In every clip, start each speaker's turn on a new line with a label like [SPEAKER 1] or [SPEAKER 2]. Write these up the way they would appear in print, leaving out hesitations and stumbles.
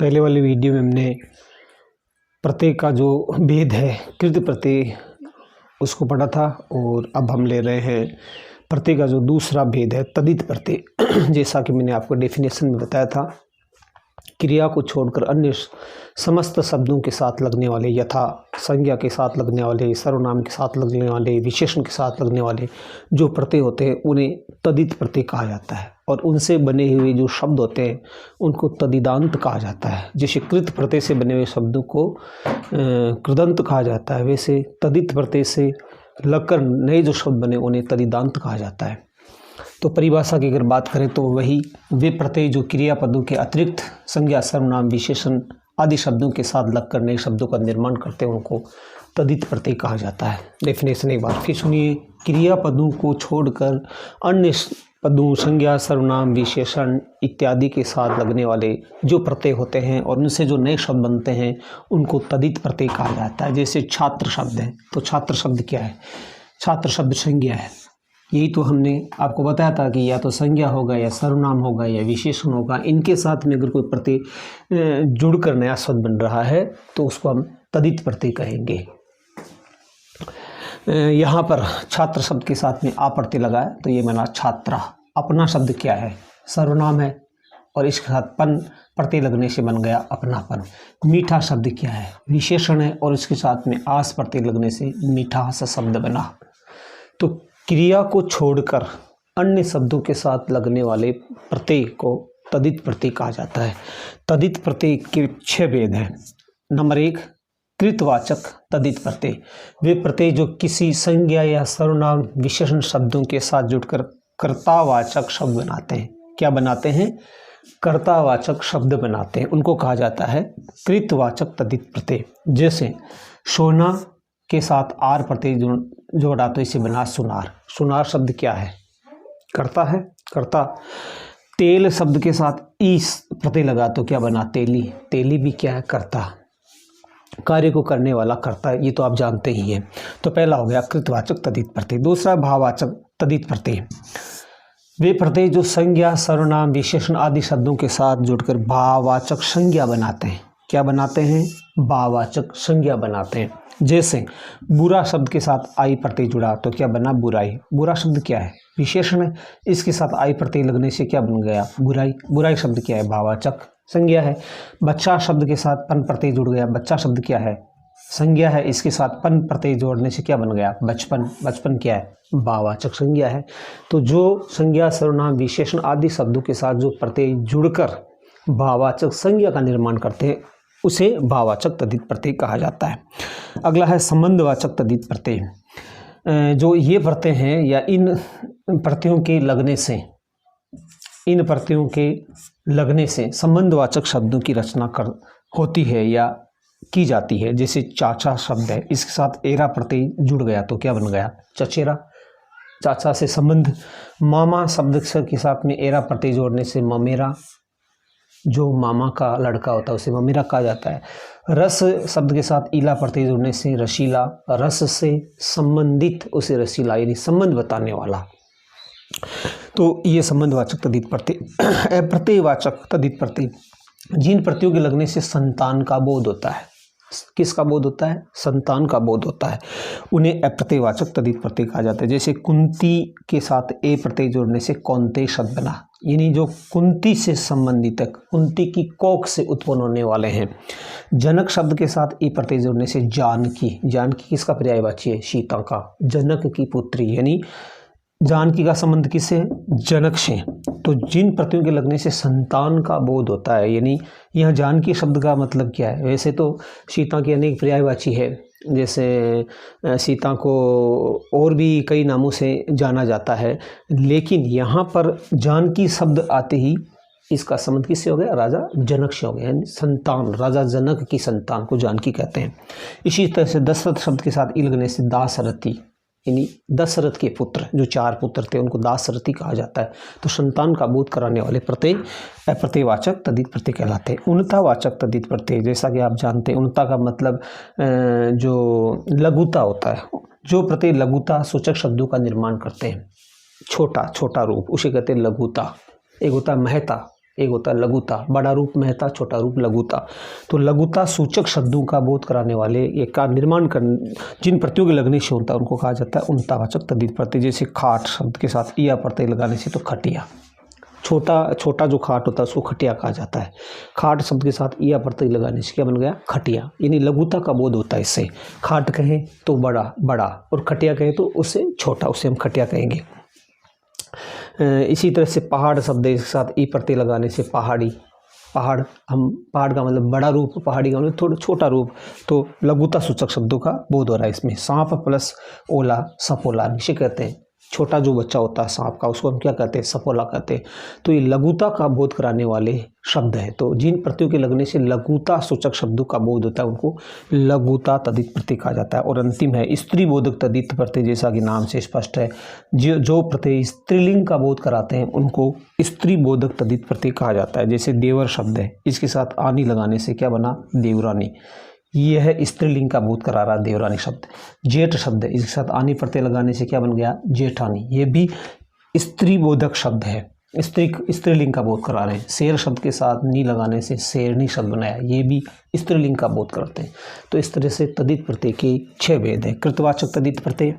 [SPEAKER 1] पहले वाली वीडियो में हमने प्रत्यय का जो भेद है कृत प्रत्यय उसको पढ़ा था और अब हम ले रहे हैं प्रत्यय का जो दूसरा भेद है तदित प्रत्यय। जैसा कि मैंने आपको डेफिनेशन में बताया था, क्रिया को छोड़कर अन्य समस्त शब्दों के साथ लगने वाले, यथा संज्ञा के साथ लगने वाले, सर्वनाम के साथ लगने वाले, विशेषण के साथ लगने वाले जो प्रत्यय होते हैं उन्हें तदित प्रत्यय कहा जाता है। और उनसे बने हुए जो शब्द होते हैं उनको तदिदांत कहा जाता है। जैसे कृत प्रत्यय से बने हुए शब्दों को कृदंत कहा जाता है, वैसे तदित प्रत्यय से लगकर नए जो शब्द बने उन्हें तदिदांत कहा जाता है। तो परिभाषा की अगर बात करें तो वही वे प्रत्यय जो क्रियापदों के अतिरिक्त संज्ञा, सर्वनाम, विशेषण आदि शब्दों के साथ लगकर नए शब्दों का निर्माण करते हैं उनको तदित प्रत्यय कहा जाता है। डेफिनेशन एक बार फिर सुनिए। क्रियापदों को छोड़कर अन्य पदों, संज्ञा, सर्वनाम, विशेषण इत्यादि के साथ लगने वाले जो प्रत्यय होते हैं और उनसे जो नए शब्द बनते हैं उनको तदित प्रत्यय कहा जाता है। जैसे छात्र शब्द है, तो छात्र शब्द क्या है? छात्र शब्द संज्ञा है। यही तो हमने आपको बताया था कि या तो संज्ञा होगा या सर्वनाम होगा या विशेषण होगा, इनके साथ में अगर कोई प्रत्यय जुड़कर नया शब्द बन रहा है तो उसको हम तदित प्रत्यय कहेंगे। यहाँ पर छात्र शब्द के साथ में आ प्रत्यय लगा है तो ये बना छात्रा। अपना शब्द क्या है? सर्वनाम है और इसके साथ पन प्रत्यय लगने से बन गया अपनापन। मीठा शब्द क्या है? विशेषण है और इसके साथ में आस प्रत्यय लगने से मीठा सा शब्द बना। तो क्रिया को छोड़कर अन्य शब्दों के साथ लगने वाले प्रत्यय को तदित प्रत्यय कहा जाता है। तदित प्रत्यय के 6 भेद हैं। नंबर 1, कृतवाचक तदित प्रत्यय। वे प्रत्यय जो किसी संज्ञा या सर्वनाम, विशेषण शब्दों के साथ जुड़कर कर्तावाचक शब्द बनाते हैं। क्या बनाते हैं? कर्तावाचक शब्द बनाते हैं, उनको कहा जाता है कृतवाचक तदित प्रत्यय। जैसे सोना के साथ आर प्रत्यय जोड़ा तो इसे बना सुनार। सुनार शब्द क्या है? कर्ता है, कर्ता। तेल शब्द के साथ ईस प्रत्यय लगा तो क्या बना? तेली। तेली भी क्या है? कर्ता, कार्य को करने वाला कर्ता। ये तो आप जानते ही हैं। तो पहला हो गया कृतवाचक तदित प्रत्यय। दूसरा भाववाचक तदित प्रत्यय। वे प्रत्यय जो संज्ञा, सर्वनाम, विशेषण आदि शब्दों के साथ जुड़कर भाववाचक संज्ञा बनाते हैं। क्या बनाते हैं? भाववाचक संज्ञा बनाते हैं। जैसे बुरा शब्द के साथ आई प्रत्यय जुड़ा तो क्या बना? बुराई। बुरा शब्द क्या है? विशेषण है, इसके साथ आई प्रत्यय लगने से क्या बन गया? बुराई। बुराई शब्द क्या है? भाववाचक संज्ञा है। बच्चा शब्द के साथ पन प्रत्यय जुड़ गया। बच्चा शब्द क्या है? संज्ञा है, इसके साथ पन प्रत्यय जोड़ने से क्या बन गया? बचपन। बचपन क्या है? भाववाचक संज्ञा है। तो जो संज्ञा, सर्वनाम, विशेषण आदि शब्दों के साथ जो प्रत्यय जुड़कर भाववाचक संज्ञा का निर्माण करते हैं उसे भाववाचक तदित प्रत्यय कहा जाता है। अगला है संबंधवाचक तदित प्रत्यय। जो ये प्रत्यय हैं या इन प्रत्ययों के लगने से संबंधवाचक शब्दों की रचना होती है या की जाती है। जैसे चाचा शब्द है, इसके साथ एरा प्रत्यय जुड़ गया तो क्या बन गया? चचेरा। चाचा से संबंध। मामा शब्द के साथ में एरा प्रत्यय जोड़ने से ममेरा। जो मामा का लड़का होता है उसे ममेरा कहा जाता है। रस शब्द के साथ ईला प्रत्यय जोड़ने से रसीला। रस से संबंधित उसे रसीला, यानी संबंध बताने वाला। तो ये संबंधवाचक तदित प्रत्यय। अप्रत्ययवाचक तदित प्रत्यय। जिन प्रत्ययों के लगने से संतान का बोध होता है। किसका बोध होता है? संतान का बोध होता है, उन्हें अप्रत्ययवाचक तदित प्रत्यय कहा जाता है। जैसे कुंती के साथ ए प्रत्यय जोड़ने से कौन्तेय शब्द बना, यानी जो कुंती से संबंधित है, कुंती की कोख से उत्पन्न होने वाले हैं। जनक शब्द के साथ ए प्रत्यय जोड़ने से जानकी। जानकी किसका पर्यायवाची है? सीता का। जनक की पुत्री, यानी जानकी का संबंध किससे? जनक से। तो जिन प्रत्ययों के लगने से संतान का बोध होता है, यानी यह जानकी शब्द का मतलब क्या है? वैसे तो सीता की अनेक पर्यायवाची है, जैसे सीता को और भी कई नामों से जाना जाता है, लेकिन यहाँ पर जानकी शब्द आते ही इसका संबंध किससे हो गया? राजा जनक से हो गया, यानी संतान, राजा जनक की संतान को जानकी कहते हैं। इसी तरह से दशरथ शब्द के साथ ई लगने से दासरथी, यानी दशरथ के पुत्र, जो 4 पुत्र थे उनको दासरथी कहा जाता है। तो संतान का बोध कराने वाले प्रत्यय अप्रत्ययवाचक तदित प्रत्यय कहलाते हैं। उन्नतावाचक तदित प्रत्यय, जैसा कि आप जानते हैं उन्नता का मतलब जो लघुता होता है। जो प्रत्यय लघुता सूचक शब्दों का निर्माण करते हैं, छोटा छोटा रूप, उसे कहते हैं लघुता। एक होता है महता, एक होता है लघुता, बड़ा रूप महता, छोटा रूप लघुता। तो लघुता सूचक शब्दों का बोध कराने वाले ये का निर्माण कर जिन प्रत्ययों के लगने से होता है उनको कहा जाता है उनतावाचक तद्धित प्रत्यय। जैसे खाट शब्द के साथ ईया प्रत्यय लगाने से तो खटिया, छोटा जो खाट होता है उसको खटिया कहा जाता है। खाट शब्द के साथ ईया प्रत्यय लगाने से क्या बन गया? खटिया। यानी लघुता का बोध होता है इससे। खाट कहें तो बड़ा और खटिया कहें तो उससे छोटा, उसे हम खटिया कहेंगे। इसी तरह से पहाड़ शब्द के साथ ई प्रत्यय लगाने से पहाड़ी, पहाड़ का मतलब बड़ा रूप, पहाड़ी का मतलब थोड़ा छोटा रूप। तो लघुता सूचक शब्दों का बोध हो रहा है इसमें। सांप प्लस ओला सपोला निश्चय कहते हैं। छोटा जो बच्चा होता है सांप का उसको हम क्या कहते हैं? सपोला कहते हैं। तो ये लघुता का बोध कराने वाले शब्द है। तो जिन प्रत्ययों के लगने से लघुता सूचक शब्दों का बोध होता है उनको लघुता तद्धित प्रत्यय कहा जाता है। और अंतिम है स्त्री बोधक तद्धित प्रत्यय। जैसा कि नाम से स्पष्ट है, जो प्रत्यय स्त्रीलिंग का बोध कराते हैं उनको स्त्री बोधक तद्धित प्रत्यय कहा जाता है। जैसे देवर शब्द है, इसके साथ आनी लगाने से क्या बना? देवरानी। यह है स्त्रीलिंग का बोध करा रहा देवरानी शब्द। जेठ शब्द है, इसके साथ आनी प्रत्यय लगाने से क्या बन गया? जेठानी। ये भी स्त्री बोधक शब्द है, स्त्रीलिंग का बोध करा रहे हैं। शेर शब्द के साथ नी लगाने से शेरनी शब्द बनाया, ये भी स्त्रीलिंग का बोध करते हैं। तो इस तरह से तद्धित प्रत्यय के 6 भेद हैं। कृतवाचक तद्धित प्रत्यय,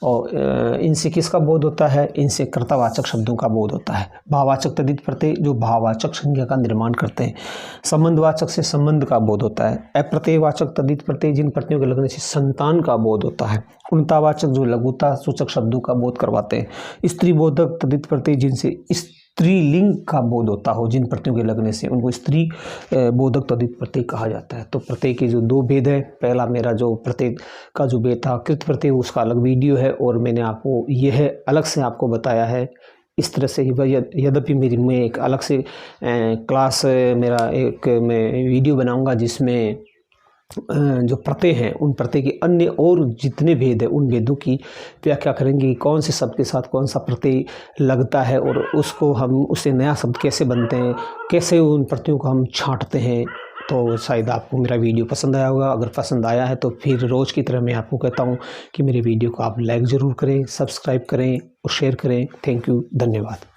[SPEAKER 1] और इनसे किसका बोध होता है? इनसे कर्तावाचक शब्दों का बोध होता है। भाववाचक तद्धित प्रत्यय जो भाववाचक संज्ञा का निर्माण करते हैं। संबंधवाचक से संबंध का बोध होता है। अप्रत्ययवाचक तद्धित प्रत्यय जिन प्रत्ययों के लगने से संतान का बोध होता है। उनतावाचक जो लघुता सूचक शब्दों का बोध करवाते हैं। स्त्री बोधक तद्धित प्रत्यय जिनसे स्त्रीलिंग का बोध होता हो, जिन प्रत्ययों के लगने से उनको स्त्री बोधक तद्धित प्रत्यय कहा जाता है। तो प्रत्यय के जो 2 भेद है, पहला मेरा जो प्रत्यय का जो भेद था कृत प्रत्यय, उसका अलग वीडियो है और मैंने आपको यह अलग से आपको बताया है। इस तरह से यद्यपि मैं एक अलग से क्लास मेरा एक मैं वीडियो बनाऊंगा जिसमें जो प्रत्यय हैं उन प्रत्यय के अन्य और जितने भेद हैं उन भेदों की व्याख्या करेंगे। कौन से शब्द के साथ कौन सा प्रत्यय लगता है और उसको हम उससे नया शब्द कैसे बनते हैं, कैसे उन प्रत्ययों को हम छांटते हैं। तो शायद आपको मेरा वीडियो पसंद आया होगा। अगर पसंद आया है तो फिर रोज़ की तरह मैं आपको कहता हूँ कि मेरे वीडियो को आप लाइक ज़रूर करें, सब्सक्राइब करें और शेयर करें। थैंक यू, धन्यवाद।